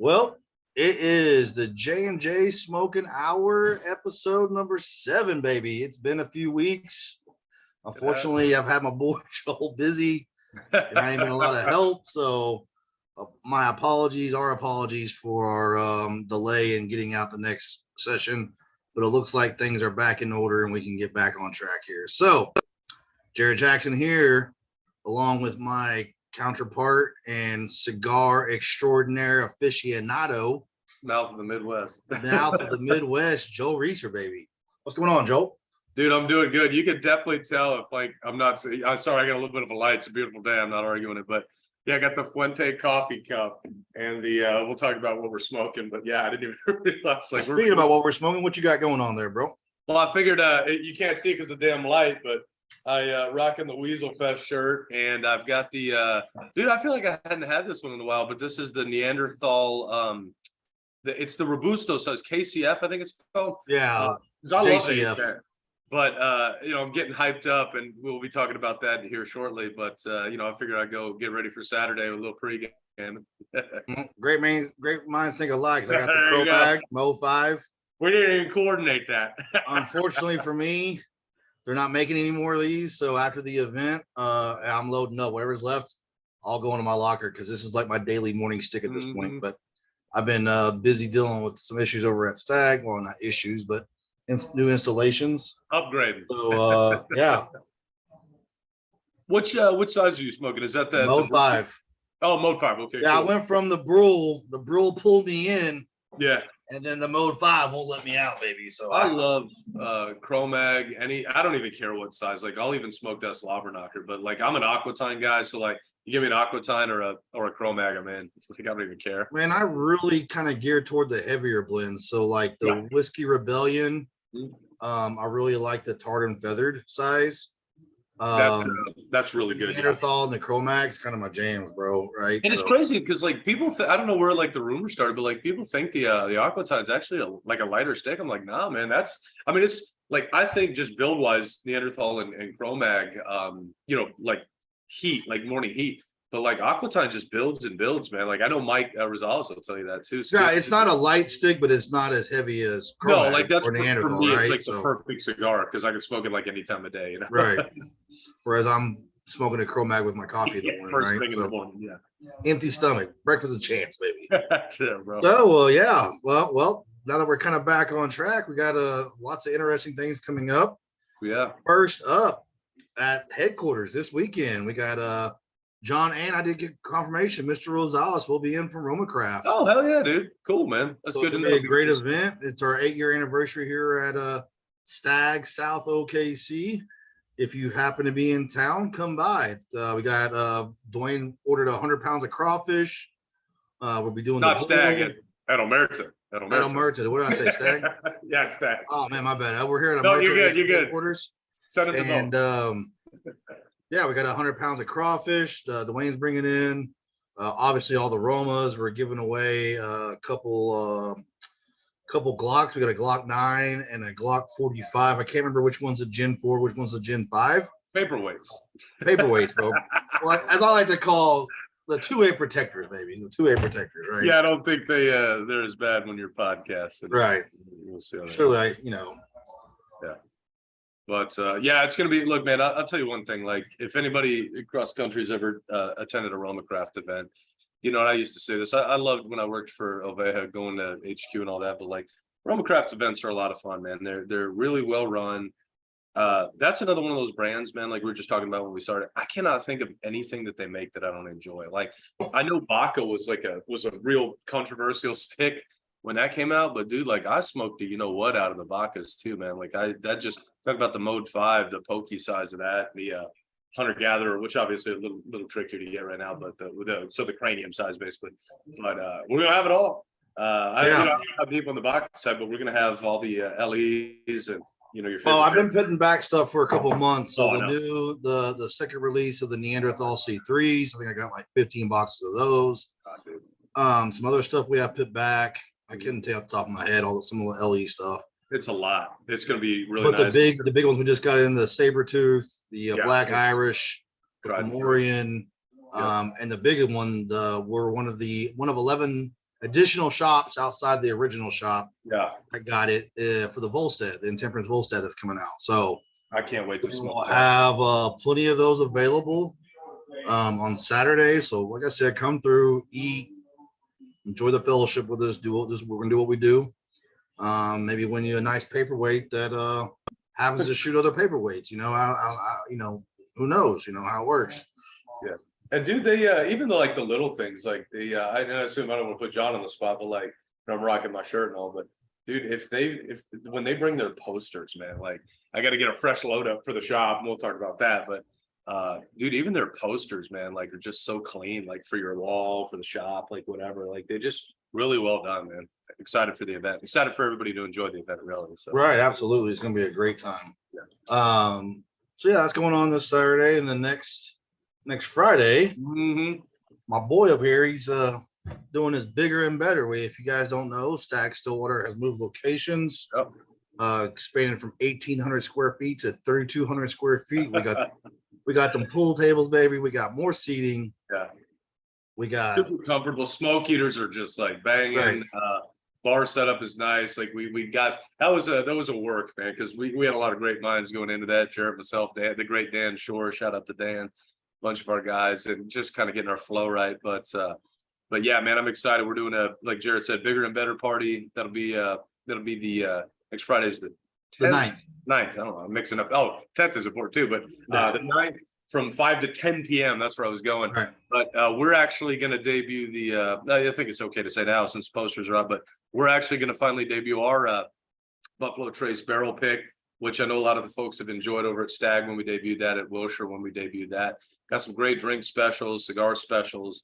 Well, it is the J Smoking Hour episode number 7, baby. It's been a few weeks. Unfortunately, I've had my boy Joel busy, and I ain't been a lot of help. So, my apologies, our apologies for our delay in getting out the next session. But it looks like things are back in order, and we can get back on track here. So, Jared Jackson here, along with my counterpart and cigar extraordinaire aficionado, mouth of the Midwest. Mouth of the Midwest, Joel Reeser, baby. What's going on, Joel? Dude, I'm doing good. You can definitely tell if I'm sorry, I got a little bit of a light. It's a beautiful day. I'm not arguing it, but yeah, I got the Fuente coffee cup and the we'll talk about what we're smoking, but yeah, I didn't even realize. Speaking about what we're smoking, what you got going on there, bro? Well, I figured you can't see because of the damn light, but I rocking the Weasel Fest shirt, and I've got the dude. I feel like I hadn't had this one in a while, but this is the Neanderthal. It's the Robusto size KCF, I think it's called. Yeah, I JCF. Love it. But I'm getting hyped up, and we'll be talking about that here shortly. But I figured I'd go get ready for Saturday with a little pregame. Great minds think alike. I got the Pro Bag Mo 5. We didn't even coordinate that. Unfortunately for me, they're not making any more of these. So after the event, I'm loading up whatever's left. I'll go into my locker because this is like my daily morning stick at this point. But I've been busy dealing with some issues over at Stag. Well, not issues, but new installations. Upgrading. So yeah. Which size are you smoking? Is that the Mode 5? Oh, Mode 5. Okay. Yeah, cool. I went from the Brule. The Brule pulled me in. Yeah. And then the Mode 5 won't let me out, baby. So I love Chromag. I don't even care what size. Like, I'll even smoke that slobber knocker. But like, I'm an Aquatine guy, so like, you give me an Aquatine or a Chromag, I'm in. Like, I don't even care. Man, I really kind of geared toward the heavier blends. So like the Whiskey Rebellion, I really like the tarred and feathered size. That's really good. Neanderthal and the Chromag's kind of my jams, bro. Right? And it's crazy because like people, I don't know where like the rumor started, but like people think the Aquatine's actually like a lighter stick. I'm like, nah, man. It's like I think just build wise, Neanderthal and Chromag, like heat, like morning heat. But like Aquatine just builds and builds, man. Like I know Mike Rosales will tell you that too. Yeah, it's not a light stick, but it's not as heavy as Chromag. No, like that's or Neanderthal, for me. right? It's like the perfect cigar because I can smoke it like any time of day. You know? Right. Whereas I'm smoking a Chromag with my coffee in the morning. First right? thing in the morning, yeah. Empty stomach, breakfast of champs, baby. Yeah, bro. So, yeah. Well. Now that we're kind of back on track, we got lots of interesting things coming up. Yeah. First up at headquarters this weekend, we got John, and I did get confirmation Mr. Rosales will be in from Romacraft. Oh, hell yeah, dude. Cool, man. That's good to know. It's a great event. It's our 8-year anniversary here at Stag South OKC. If you happen to be in town, come by. We got Dwayne ordered 100 pounds of crawfish. We'll be doing not Stag at Omerta. At Omerta. What did I say, Stag? Yeah, Stag. Oh man, my bad. We're here at Omerta. No, you're good. Headquarters. Send it to and yeah, we got 100 pounds of crawfish. Dwayne's bringing in. Obviously, all the Romas. We're giving away a couple Glocks. We got a Glock 9 and a Glock 45. I can't remember which one's a Gen 4, which one's a Gen 5. Paperweights, bro. Well, as I like to call the 2A protectors, maybe the 2A protectors, right? Yeah, I don't think they're as bad when you're podcasting. Right. We'll see. Surely, Yeah. But yeah, it's gonna be. Look, man, I'll tell you one thing. Like, if anybody across country has ever attended a Romacraft event, and I used to say this. I loved when I worked for Oveja, going to HQ and all that. But like, Romacraft events are a lot of fun, man. They're really well run. That's another one of those brands, man. Like we were just talking about when we started. I cannot think of anything that they make that I don't enjoy. Like, I know Baca was a real controversial stick when that came out, but dude, like I smoked what out of the Bacas too, man. Like talk about the Mode 5, the pokey size of that, the Hunter Gatherer, which obviously a little trickier to get right now, but the cranium size basically. But we're gonna have it all. I don't have people on the Baca side, but we're gonna have all the LEs and your favorite. Oh, I've been putting back stuff for a couple of months. So the second release of the Neanderthal C3s, I think I got like 15 boxes of those. Some other stuff we have put back. I couldn't tell off the top of my head some of the LE stuff. It's a lot. It's going to be really nice. But the big ones we just got in, the Sabertooth, the Black Irish, the Comorian, and the bigger one, we're one of 11 additional shops outside the original shop. Yeah, I got it for the Volstead, the Intemperance Volstead that's coming out. So I can't wait to we'll smoke that. have plenty of those available on Saturday. So like I said, come through, eat, enjoy the fellowship with us. We're gonna do what we do. Maybe win you a nice paperweight that happens to shoot other paperweights. You know, you know, who knows? You know how it works. Yeah. And dude, they even though like the little things, like I assume I don't want to put John on the spot, but like I'm rocking my shirt and all, but dude, if when they bring their posters, man, like I got to get a fresh load up for the shop, and we'll talk about that. But dude, even their posters, man, like are just so clean, like for your wall, for the shop, like whatever, like they just really well done, man. Excited for the event. Excited for everybody to enjoy the event, really. So. Right, absolutely, it's gonna be a great time. Yeah. So yeah, that's going on this Saturday, and then next Friday, Mm-hmm. my boy up here, he's doing his bigger and better way. If you guys don't know, Stag Stillwater has moved locations, expanded from 1,800 square feet to 3,200 square feet. We got them pool tables, baby. We got more seating. Yeah. We got super comfortable. Smoke heaters are just like banging. Right. Bar setup is nice. Like we got that was a work, man, because we had a lot of great minds going into that. Jared, myself, Dan, the great Dan Shore. Shout out to Dan, bunch of our guys, and just kind of getting our flow right. But yeah, man, I'm excited. We're doing like Jared said, bigger and better party. That'll be the next Friday's the 10th. 9th. I don't know. I'm mixing up. Oh, 10th is important too, but the 9th from 5 to 10 p.m. That's where I was going. Right. But we're actually going to debut the. I think it's okay to say now since posters are up, but we're actually going to finally debut our Buffalo Trace barrel pick, which I know a lot of the folks have enjoyed over at Stag when we debuted that, at Wilshire when we debuted that. Got some great drink specials, cigar specials.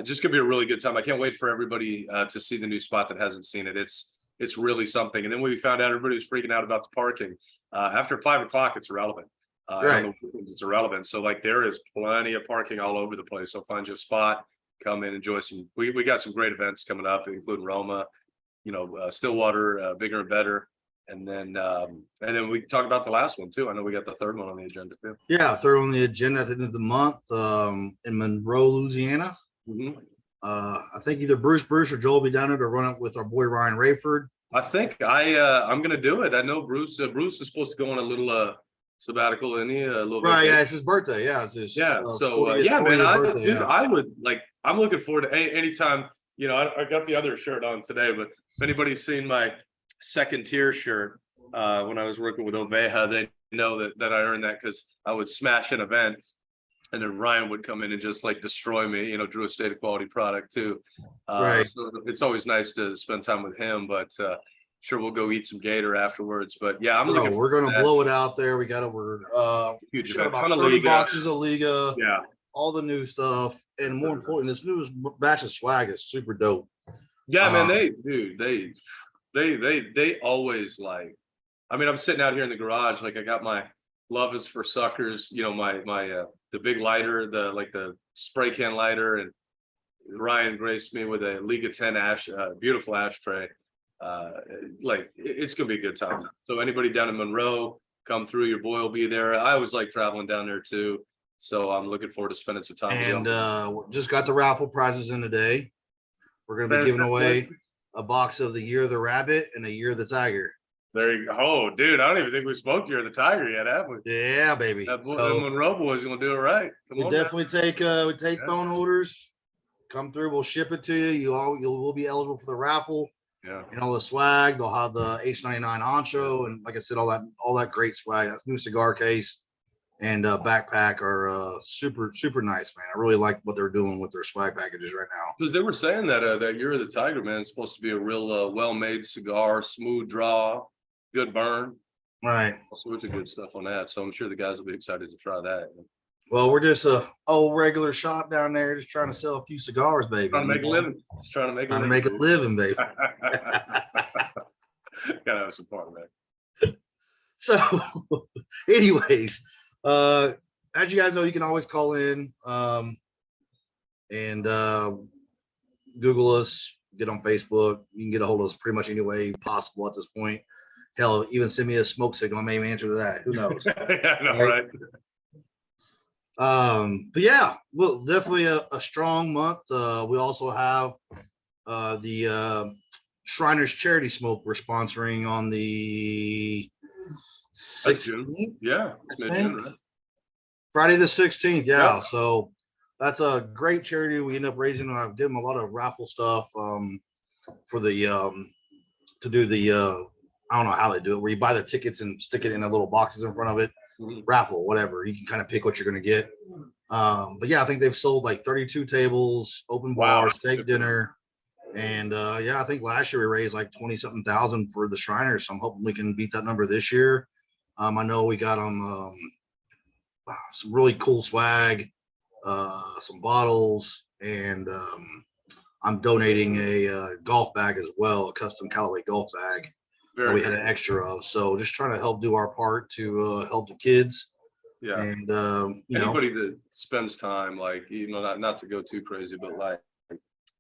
Just gonna be a really good time. I can't wait for everybody to see the new spot that hasn't seen it. It's really something. And then when we found out everybody was freaking out about the parking, after 5 o'clock, it's irrelevant. Right. It's irrelevant. So like there is plenty of parking all over the place. So find your spot, come in, enjoy some. We got some great events coming up, including Roma, Stillwater, bigger and better. And then we talked about the last one too. I know we got the third one on the agenda too. Yeah, third on the agenda at the end of the month in Monroe, Louisiana. Mm-hmm. I think either Bruce or Joel will be down there to run it with our boy Ryan Rayford. I think I'm gonna do it. I know Bruce is supposed to go on a little sabbatical, and a little right. Yeah, it's his birthday. Yeah, it's his so 40th, yeah, man. 40th birthday, I would like. I'm looking forward to anytime. I got the other shirt on today, but if anybody's seen my second tier shirt when I was working with Oveja, they know that I earned that because I would smash an event, and then Ryan would come in and just like destroy me. Drew a state of quality product too. Right. So it's always nice to spend time with him, but. Sure, we'll go eat some gator afterwards, but yeah, we're gonna blow it out there. We got over huge about ton of 30 Liga. boxes of Liga, yeah, all the new stuff, and more important, this new batch of swag is super dope. Yeah, man, they always like. I mean, I'm sitting out here in the garage, like I got my Love Is for Suckers, my the big lighter, the spray can lighter, and Ryan graced me with a Liga 10 beautiful ashtray. It's gonna be a good time. So anybody down in Monroe, come through. Your boy will be there. I always like traveling down there too, so I'm looking forward to spending some time. And just got the raffle prizes in today. We're gonna be giving away a box of the Year of the Rabbit and a Year of the Tiger. There you go. Oh, dude, I don't even think we smoked Year of the Tiger yet, have we? Yeah, baby. The Monroe boys gonna do it right. We definitely take phone orders. Come through. We'll ship it to you. You will be eligible for the raffle. Yeah, and all the swag. They'll have the H99 honcho, and like I said, all that great swag. That new cigar case and backpack are super nice, man. I really like what they're doing with their swag packages right now. Because they were saying that that Year of the Tiger, man, is supposed to be a real well-made cigar, smooth draw, good burn. Right. All sorts of good stuff on that. So I'm sure the guys will be excited to try that. Well, we're just a old regular shop down there, just trying to sell a few cigars, baby. Trying to make a living. Just trying to make a living, baby. Gotta have some fun, man. So, anyways, as you guys know, you can always call in and Google us, get on Facebook. You can get a hold of us pretty much any way possible at this point. Hell, even send me a smoke signal. I may even answer to that. Who knows? Yeah, I know, right? But yeah, well, definitely a strong month. We also have the Shriners Charity Smoke we're sponsoring on the 16th. Yeah, it's mid-June, right? Friday the 16th. Yeah. Yep. So that's a great charity. We end up raising. I give them a lot of raffle stuff for the to do the I don't know how they do it, where you buy the tickets and stick it in the little boxes in front of it. Raffle, whatever. You can kind of pick what you're going to get. But yeah, I think they've sold like 32 tables, open bar, steak dinner. And yeah, I think last year we raised like 20-something thousand for the Shriners. So I'm hoping we can beat that number this year. I know we got them some really cool swag, some bottles, and I'm donating a golf bag as well, a custom Callaway golf bag that we had an extra of. So just trying to help do our part to help the kids. Yeah. And anybody that spends time, like, not to go too crazy, but like,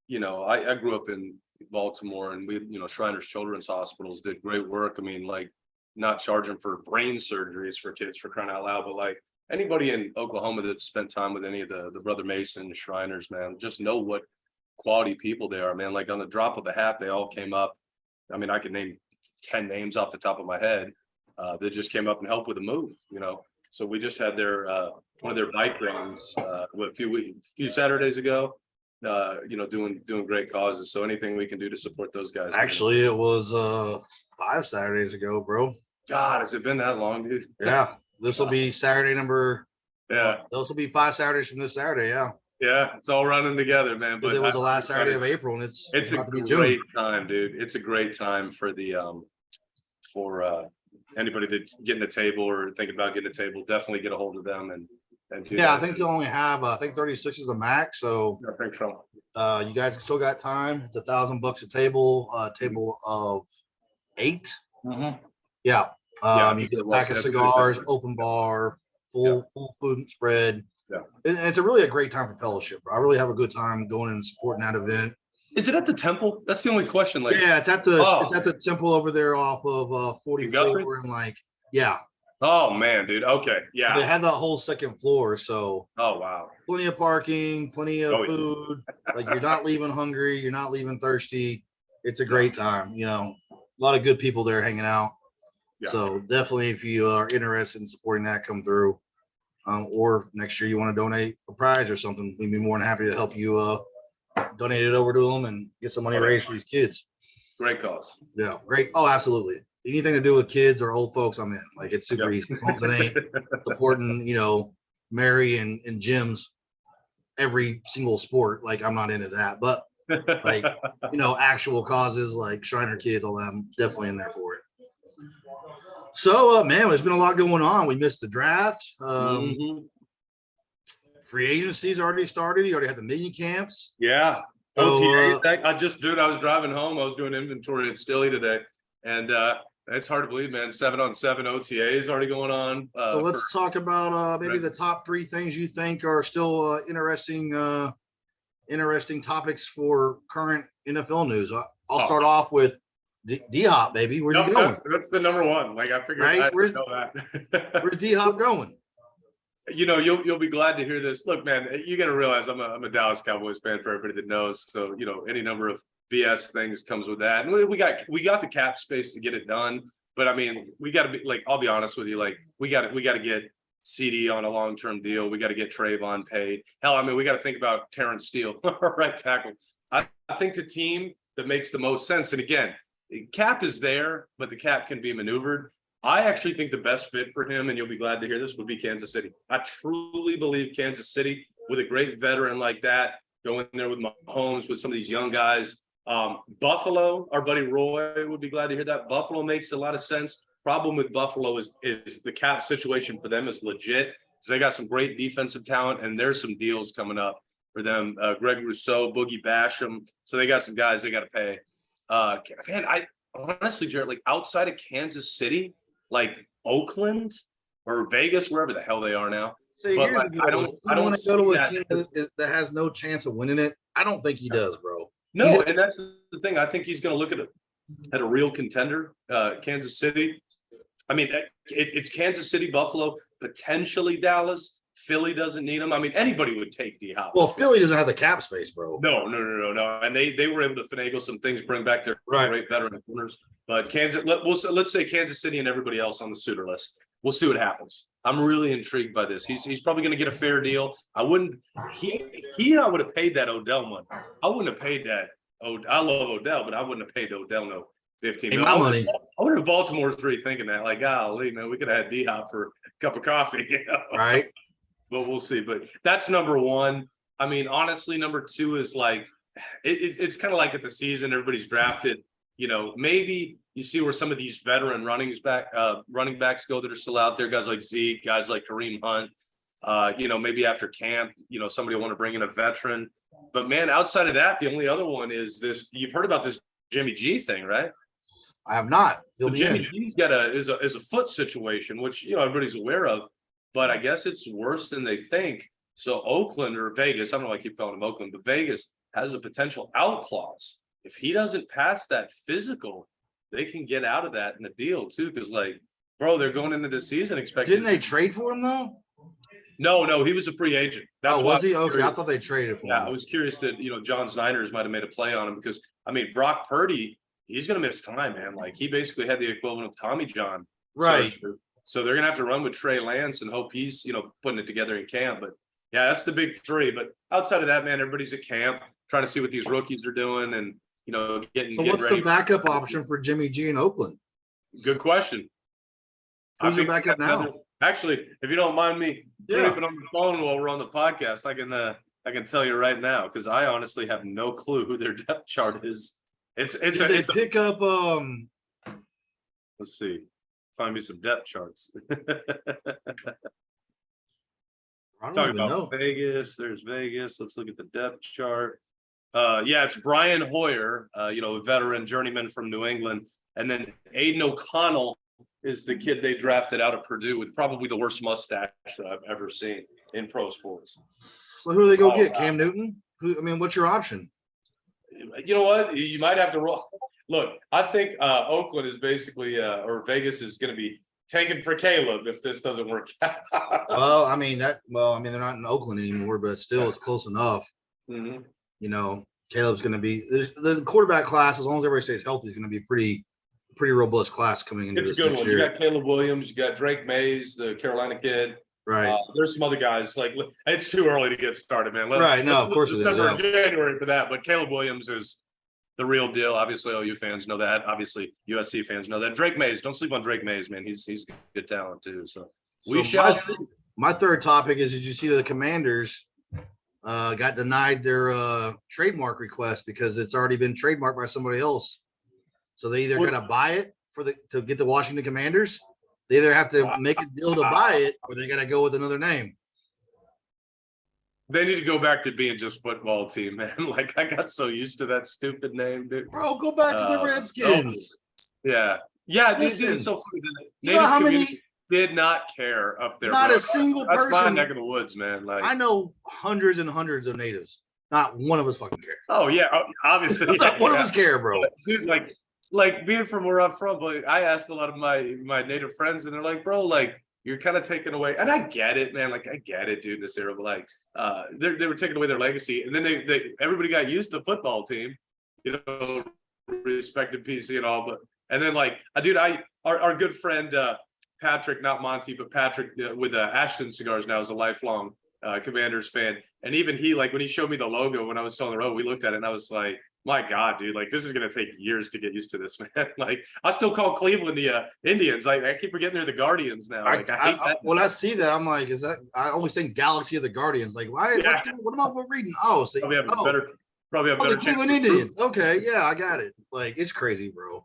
I grew up in Baltimore, and we, Shriners Children's Hospitals did great work. I mean, like, not charging for brain surgeries for kids, for crying out loud, but like anybody in Oklahoma that spent time with any of the Brother Mason Shriners, man, just know what quality people they are, man. Like, on the drop of a hat, they all came up. I mean, I could name 10 names off the top of my head that just came up and helped with a move, So we just had their one of their bike rings a few Saturdays ago, doing great causes. So anything we can do to support those guys. Actually, it was 5 Saturdays ago, bro. God, has it been that long, dude? Yeah, this will be Saturday number. Yeah, those will be 5 Saturdays from this Saturday. Yeah. Yeah, it's all running together, man. But it was the last Saturday of April, and it's a great time, dude. It's a great time for the anybody that's getting a table or thinking about getting a table. Definitely get a hold of them and yeah, I think they only have 36 is the max. So I think so. You guys still got time. It's $1,000 a table. Table of 8. Mm-hmm. Yeah. You get a pack of cigars, open bar, full food spread. Yeah. And it's really a great time for fellowship. I really have a good time going and supporting that event. Is it at the temple? That's the only question. Like, yeah, it's at the temple over there off of 44 and like, yeah. Oh man, dude. Okay. Yeah. They have that whole second floor. So oh wow. Plenty of parking, plenty of food. Like, you're not leaving hungry, you're not leaving thirsty. It's a great time, a lot of good people there hanging out. Yeah. So definitely, if you are interested in supporting that, come through. Or next year you want to donate a prize or something, we'd be more than happy to help you donate it over to them and get some money raised for these kids. Great cause. Yeah, great. Oh, absolutely. Anything to do with kids or old folks, I'm in. Like, it's super easy. As long as it ain't supporting, Mary and Jim's every single sport. Like, I'm not into that. But like, actual causes like Shriner kids, all that, I'm definitely in there for it. So, man, there's been a lot going on. We missed the draft. Free agency's already started. You already had the mini camps. Yeah. OTA. I was driving home. I was doing inventory at Stilly today. And it's hard to believe, man. 7-on-7 OTA is already going on. So let's talk about maybe the top 3 things you think are still interesting topics for current NFL news. I'll start off with D-Hop, baby. Where's he going? That's the number one. Like, I figured I would know that. Where's D-Hop going? You'll be glad to hear this. Look, man, you got to realize I'm a Dallas Cowboys fan, for everybody that knows. So, any number of BS things comes with that. And we got the cap space to get it done. But I mean, we got to be like, I'll be honest with you, like, we got to get CD on a long-term deal. We got to get Trayvon paid. Hell, I mean, we got to think about Terrence Steele, right tackle. I think the team that makes the most sense, and again, cap is there, but the cap can be maneuvered. I actually think the best fit for him, and you'll be glad to hear this, would be Kansas City. I truly believe Kansas City, with a great veteran like that, go in there with Mahomes, with some of these young guys. Buffalo, our buddy Roy would be glad to hear that. Buffalo makes a lot of sense. Problem with Buffalo is the cap situation for them is legit. So they got some great defensive talent, and there's some deals coming up for them. Greg Rousseau, Boogie Basham. So they got some guys they got to pay. Man, I honestly, Jared, like, outside of Kansas City, like Oakland or Vegas, wherever the hell they are now. So but like, I don't want to go to a team that has no chance of winning it. I don't think he does, bro. No, and that's the thing. I think he's going to look at a real contender, Kansas City. I mean, it's Kansas City, Buffalo, potentially Dallas. Philly doesn't need him. I mean, anybody would take D-Hop. Well, Philly doesn't have the cap space, bro. No. And they were able to finagle some things, bring back their great veteran corners. But let's say Kansas City and everybody else on the suitor list. We'll see what happens. I'm really intrigued by this. He's probably going to get a fair deal. I would have paid that Odell money. I wouldn't have paid that. I love Odell, but I wouldn't have paid Odell no 15 million. Money. I wonder if Baltimore's rethinking that. Like, golly, man, we could have had D-Hop for a cup of coffee. You know? Right. But we'll see. But that's number one. I mean, honestly, number two is like, it's kind of like at the season, everybody's drafted. You know, maybe you see where some of these veteran running backs go that are still out there, guys like Zeke, guys like Kareem Hunt. You know, maybe after camp, you know, somebody will want to bring in a veteran. But man, outside of that, the only other one is this. You've heard about this Jimmy G thing, right? I have not. Jimmy G's got is a foot situation, which, you know, everybody's aware of, but I guess it's worse than they think. So Oakland or Vegas, I don't know why I keep calling them Oakland, but Vegas has a potential out clause. If he doesn't pass that physical, they can get out of that in the deal too. Because, like, bro, they're going into the season expecting. Didn't they trade for him though? No, he was a free agent. That's was he? Okay, I thought they traded for him. Yeah, I was curious that, you know, John Snyder's might have made a play on him because, I mean, Brock Purdy, he's going to miss time, man. Like, he basically had the equivalent of Tommy John. Right. So they're going to have to run with Trey Lance and hope he's, you know, putting it together in camp. But yeah, that's the big three. But outside of that, man, everybody's at camp trying to see what these rookies are doing and, you know, getting what's ready. The backup option for Jimmy G in Oakland? Good question. Who's your backup now? Actually, if you don't mind me flipping on the phone while we're on the podcast, I can tell you right now, because I honestly have no clue who their depth chart is. They pick up let's see. Find me some depth charts. Talking about Vegas. There's Vegas. Let's look at the depth chart. Yeah, it's Brian Hoyer, you know, a veteran journeyman from New England. And then Aiden O'Connell is the kid they drafted out of Purdue with probably the worst mustache that I've ever seen in pro sports. So who do they go get? Cam Newton? What's your option? You know what? You might have to roll. Look, I think Oakland is basically, or Vegas is going to be tanking for Caleb if this doesn't work out. Well, I mean, they're not in Oakland anymore, but still, it's close enough. Mm-hmm. You know, Caleb's going to be the quarterback class, as long as everybody stays healthy, is going to be pretty robust class coming into this next year. You got Caleb Williams, you got Drake Mays, the Carolina kid. Right. There's some other guys. Like, it's too early to get started, man. Of course it is. December, January for that. But Caleb Williams is the real deal. Obviously, OU fans know that. Obviously, USC fans know that. Drake Mays, don't sleep on Drake Mays, man. He's good talent too. So we shall see. My third topic is: did you see that the Commanders got denied their trademark request because it's already been trademarked by somebody else? So they either got to buy it to get the Washington Commanders. They either have to make a deal to buy it, or they got to go with another name. They need to go back to being just football team, man. Like, I got so used to that stupid name, dude. Bro, go back to the Redskins. Yeah. Listen, it's so funny. You know how many did not care up there. Not a single person. That's my neck of the woods, man. Like, I know hundreds and hundreds of natives. Not one of us fucking care. Oh yeah, obviously. Not one of us care, bro. Dude, like being from where I'm from, like, I asked a lot of my native friends, and they're like, bro, like, you're kind of taking away, and I get it, man. Like, I get it, dude. This era, but like, they were taking away their legacy, and then they everybody got used to the football team, you know, respected PC and all, and then like, dude, our good friend Patrick, not Monty, but Patrick with Ashton Cigars now is a lifelong Commanders fan, and even he, like, when he showed me the logo when I was still on the road, we looked at it, and I was like, my God, dude, like, this is gonna take years to get used to this, man. Like, I still call Cleveland the Indians. Like, I keep forgetting they're the Guardians now. Like, I hate that. When I see that, I'm like, is that? I always think Galaxy of the Guardians. Like, why? Yeah. What am I reading? Oh, so probably have a better. The Cleveland Indians. Okay, yeah, I got it. Like, it's crazy, bro.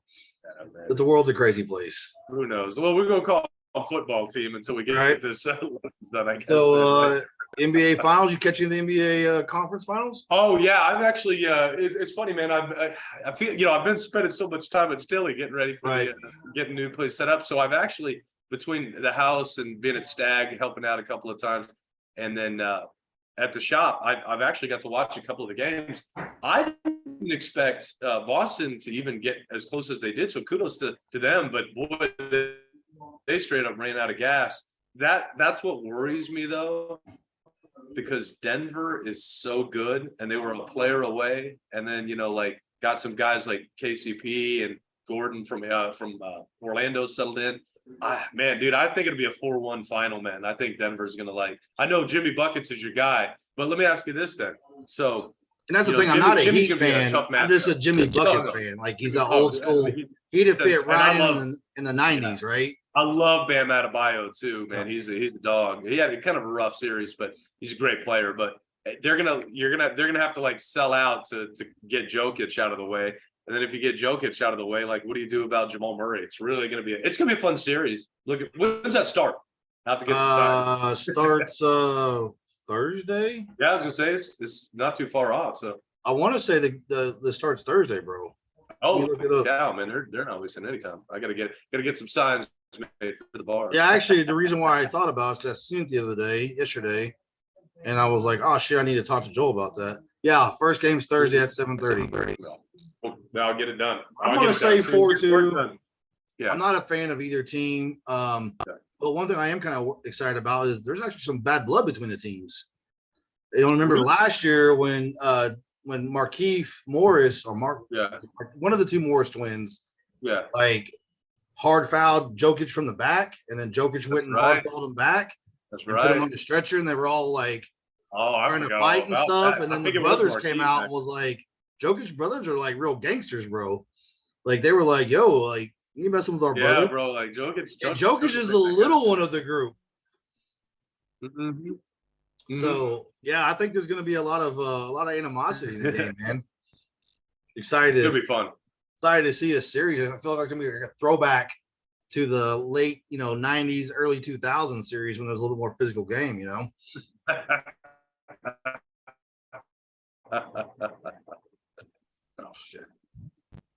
But the world's a crazy place. Who knows? Well, we're gonna call a football team until we get this done, I guess. So, NBA Finals. You catching the NBA conference finals? Oh yeah, I'm actually. It's funny, man. I feel, you know, I've been spending so much time at Stilly getting ready for getting a new place set up. So I've actually, between the house and being at Stag, helping out a couple of times, and then at the shop, I've actually got to watch a couple of the games. I didn't expect Boston to even get as close as they did. So kudos to them. But boy, they straight up ran out of gas. That's what worries me though, because Denver is so good and they were a player away, and then like got some guys like KCP and Gordon from Orlando settled in. Man, dude, I think it'll be a 4-1 final, man. I think Denver's gonna I know Jimmy Buckets is your guy, but let me ask you this then. So, and that's the thing. I'm not a Jimmy's Heat fan. I'm just a Jimmy Buckets fan. Like he's an old school. He'd have fit right in the 90s, right? I love Bam Adebayo too, man. He's a dog. He had kind of a rough series, but he's a great player. But they're gonna have to sell out to get Jokic out of the way. And then if you get Jokic out of the way, what do you do about Jamal Murray? It's really gonna be a fun series. Look, when's that start? I have to get some signs. Starts Thursday. Yeah, I was gonna say it's not too far off. So I want to say the starts Thursday, bro. Oh, cow, man, they're not wasting any time. I gotta get some signs made for the bar. Yeah, actually, the reason why I thought about it is because I seen it the other yesterday, and I was like, oh shit, I need to talk to Joel about that. Yeah, first game's Thursday at 7:30. I'll get it done. I'm gonna say 4-2. Yeah, I'm not a fan of either team. But one thing I am kind of excited about is there's actually some bad blood between the teams. You don't remember last year when Markieff Morris or one of the two Morris twins, hard fouled Jokic from the back, and then Jokic went and hard fouled him back. That's right. Put him on the stretcher, and they were all trying to fight and stuff. And then the brothers came out and was like, Jokic's brothers are real gangsters, bro. They were like, yo, you messing with our brother? Yeah, bro. Jokic is the little one of the group. Mm-hmm. So yeah, I think there's going to be a lot of animosity in the game, man. Excited. It's gonna be fun. Excited to see a series. I feel like it's gonna be a throwback to the late 90s, early 2000s series when there was a little more physical game. Oh shit.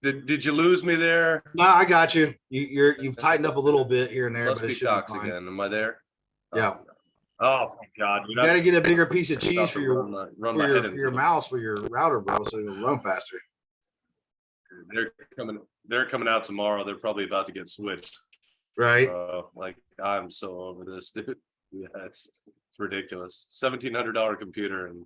Did you lose me there? No, I got you. You've tightened up a little bit here and there. Let's be talks again. Am I there? Yeah. Oh thank God! You got to get a bigger piece of cheese for your mouse for your router, bro, so it'll run faster. They're coming out tomorrow. They're probably about to get switched. Right. I'm so over this, dude. Yeah, it's ridiculous. $1,700 computer and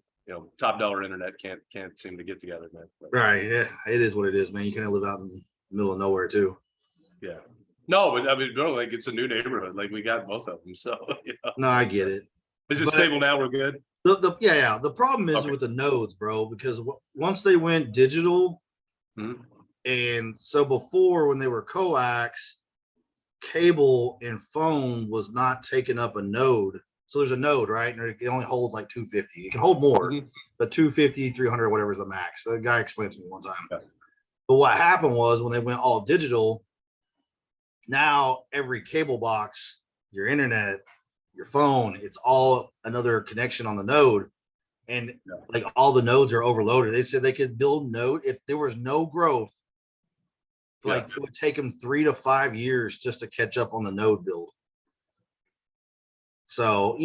top dollar internet can't seem to get together, man. Right. Yeah, it is what it is, man. You kind of live out in the middle of nowhere too. Yeah. No, but I mean, bro, it's a new neighborhood. We got both of them, so. No, I get it. Is it stable now? We're good. Yeah. The problem is with the nodes, bro, because once they went digital, and so before when they were coax, cable and phone was not taking up a node. So there's a node, right? And it only holds 250. It can hold more, but 250, 300, whatever is the max. The guy explained to me one time. Okay. But what happened was when they went all digital, now every cable box, your internet, your phone, it's all another connection on the node. And all the nodes are overloaded. They said they could build node if there was no growth. It would take them 3 to 5 years just to catch up on the node build. So,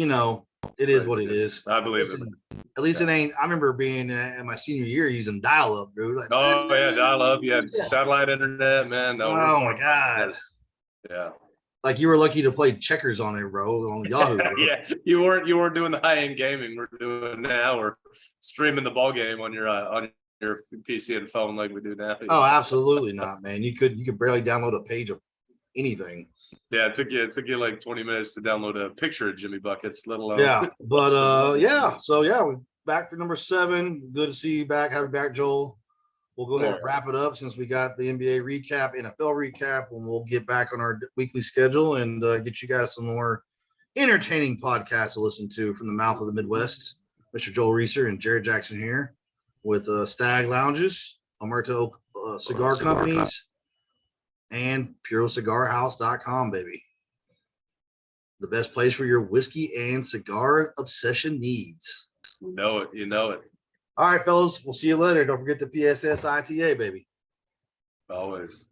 it is what it is. I believe it. At least it ain't. I remember being in my senior year using dial-up, dude. Dial-up. You had satellite internet, man. No, oh my God. Yeah. You were lucky to play checkers on it, bro, on Yahoo. Bro. Yeah, you weren't doing the high-end gaming we're doing now. We're streaming the ball game on your PC and phone like we do now. Oh, absolutely not, man. You could barely download a page of anything. Yeah, it took you 20 minutes to download a picture of Jimmy Buckets, let alone. Yeah, but yeah. So yeah, we're back for number 7. Good to see you back. Have you back, Joel. We'll go ahead and wrap it up since we got the NBA recap, NFL recap, and we'll get back on our weekly schedule and get you guys some more entertaining podcasts to listen to from the mouth of the Midwest. Mr. Joel Reeser and Jared Jackson here with Stag Lounges, Omerta Cigar Companies, and PuroCigarHouse.com, baby. The best place for your whiskey and cigar obsession needs. You know it. All right, fellas. We'll see you later. Don't forget the PSS ITA, baby. Always.